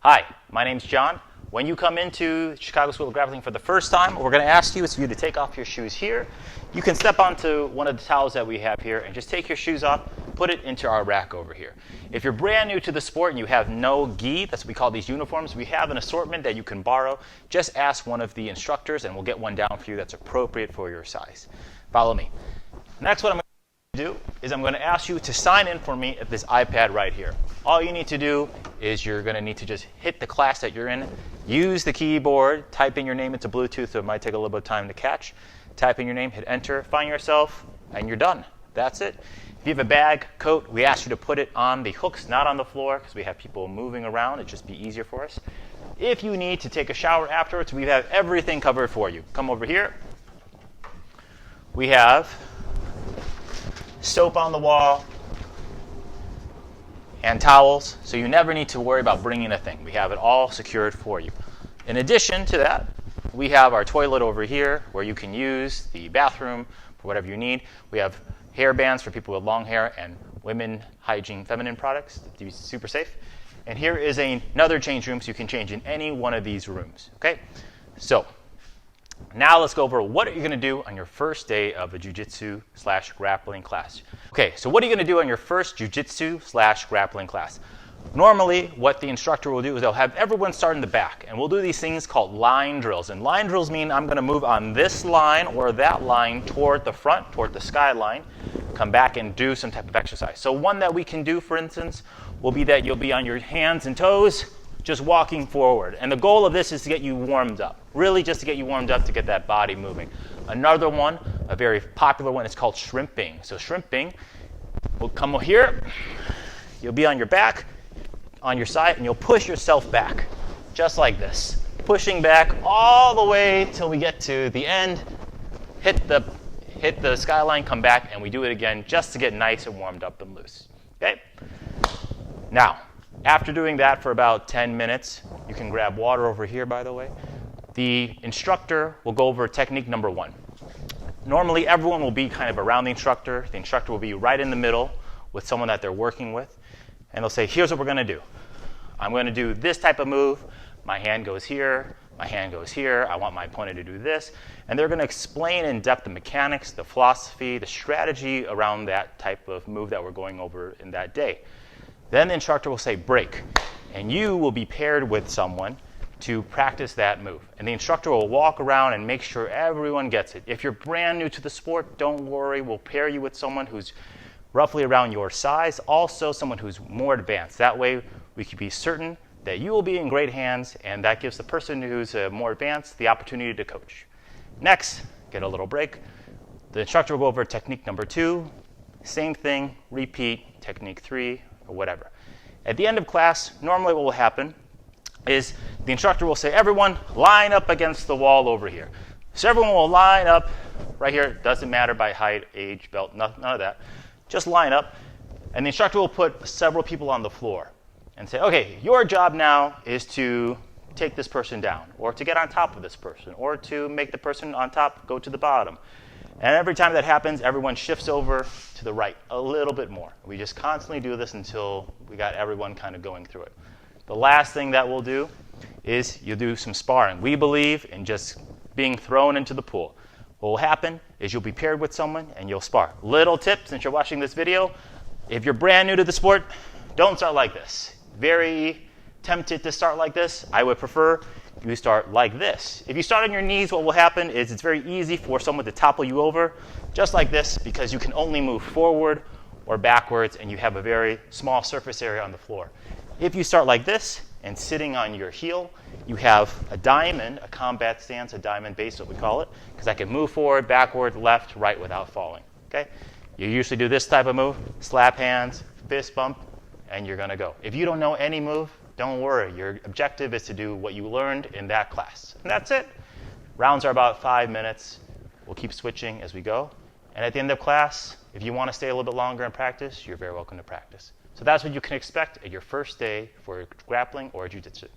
Hi, my name's John. When you come into Chicago School of Grappling for the first time, what we're going to ask you is for you to take off your shoes here. You can step onto one of the towels that we have here and just take your shoes off, put it into our rack over here. If you're brand new to the sport and you have no gi, that's what we call these uniforms, we have an assortment that you can borrow. Just ask one of the instructors and we'll get one down for you that's appropriate for your size. Follow me. Next, what I'm going to do is I'm going to ask you to sign in for me at this iPad right here. All you need to do is you're going to need to just hit the class that you're in, use the keyboard, type in your name into Bluetooth, so it might take a little bit of time to catch. Type in your name, hit enter, find yourself, and you're done. That's it. If you have a bag, coat, we ask you to put it on the hooks, not on the floor, because we have people moving around. It'd just be easier for us. If you need to take a shower afterwards, we have everything covered for you. Come over here. We have soap on the wall and towels, so you never need to worry about bringing a thing. We have it all secured for you. In addition to that, we have our toilet over here where you can use the bathroom for whatever you need. We have hair bands for people with long hair and women hygiene feminine products to be super safe. And here is another change room, so you can change in any one of these rooms. Okay? So now let's go over what are you going to do on your first day of a jiu-jitsu/grappling class. Okay, so what are you going to do on your first jiu-jitsu/grappling class? Normally, what the instructor will do is they'll have everyone start in the back, and we'll do these things called line drills. And line drills mean I'm going to move on this line or that line toward the front, toward the skyline, come back and do some type of exercise. So one that we can do, for instance, will be that you'll be on your hands and toes, just walking forward. And the goal of this is to get you warmed up, really just to get you warmed up to get that body moving. Another one, a very popular one, is called shrimping. So shrimping, we'll come here, you'll be on your back, on your side, and you'll push yourself back, just like this. Pushing back all the way till we get to the end, hit the skyline, come back, and we do it again just to get nice and warmed up and loose. Okay? Now, after doing that for about 10 minutes, you can grab water over here, by the way. The instructor will go over technique number 1. Normally, everyone will be kind of around the instructor. The instructor will be right in the middle with someone that they're working with. And they'll say, here's what we're going to do. I'm going to do this type of move. My hand goes here. My hand goes here. I want my opponent to do this. And they're going to explain in depth the mechanics, the philosophy, the strategy around that type of move that we're going over in that day. Then the instructor will say break, and you will be paired with someone to practice that move. And the instructor will walk around and make sure everyone gets it. If you're brand new to the sport, don't worry. We'll pair you with someone who's roughly around your size, also someone who's more advanced. That way we can be certain that you will be in great hands, and that gives the person who's more advanced the opportunity to coach. Next, get a little break. The instructor will go over technique number 2. Same thing, repeat, technique 3, or whatever. At the end of class, normally what will happen is the instructor will say, everyone line up against the wall over here. So everyone will line up right here. Doesn't matter by height, age, belt, none of that. Just line up. And the instructor will put several people on the floor and say, okay, your job now is to take this person down, or to get on top of this person, or to make the person on top go to the bottom. And every time that happens, everyone shifts over to the right a little bit more. We just constantly do this until we got everyone kind of going through it. The last thing that we'll do is you'll do some sparring. We believe in just being thrown into the pool. What will happen is you'll be paired with someone and you'll spar. Little tip since you're watching this video, if you're brand new to the sport, don't start like this. Very tempted to start like this. I would prefer you start like this. If you start on your knees, what will happen is it's very easy for someone to topple you over, just like this, because you can only move forward or backwards, and you have a very small surface area on the floor. If you start like this and sitting on your heel, you have a diamond, a combat stance, a diamond base, what we call it, because I can move forward, backward, left, right without falling. Okay? You usually do this type of move, slap hands, fist bump, and you're going to go. If you don't know any move, don't worry. Your objective is to do what you learned in that class. And that's it. Rounds are about 5 minutes. We'll keep switching as we go. And at the end of class, if you want to stay a little bit longer and practice, you're very welcome to practice. So that's what you can expect at your first day for grappling or jiu-jitsu.